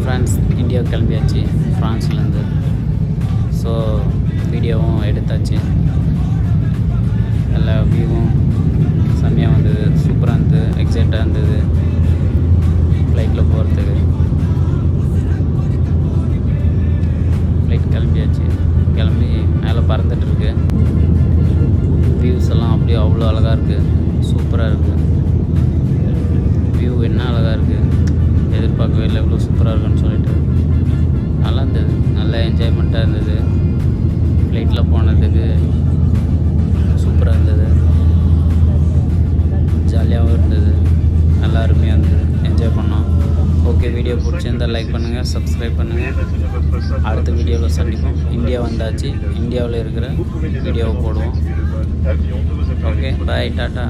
France India கிளம்பியாச்சு ஃப்ரான்ஸ்லேருந்து. So வீடியோவும் எடுத்தாச்சு. எல்லா வியூவும் செம்மையாக வந்தது, சூப்பராக இருந்தது, எக்ஸைட்டாக இருந்தது ஃப்ளைட்டில் போகிறதுக்கு. ஃப்ளைட் கிளம்பியாச்சு. கிளம்பி மேலே பறந்துட்டுருக்கு. வியூஸ் எல்லாம் அப்படியே அவ்வளோ அழகாக இருக்குது, சூப்பராக இருக்குது. வியூ என்ன அழகாக இருக்குது, எதிர்பார்க்கவே இல்லை இவ்வளோ சூப்பராக இருக்குன்னு சொல்லிட்டு. நல்லா இருந்தது, நல்லா என்ஜாய்மெண்ட்டாக இருந்தது. ஃப்ளைட்டில் போனதுக்கு சூப்பராக இருந்தது, ஜாலியாகவும் இருந்தது, நல்லா அருமையாக இருந்தது, என்ஜாய் பண்ணோம். ஓகே, வீடியோ பிடிச்சிருந்தால் லைக் பண்ணுங்கள், சப்ஸ்கிரைப் பண்ணுங்கள். அடுத்த வீடியோவில் சந்திப்போம். இந்தியா வந்தாச்சு, இந்தியாவில் இருக்கிற வீடியோவை போடுவோம். ஓகே, பாய், டாட்டா.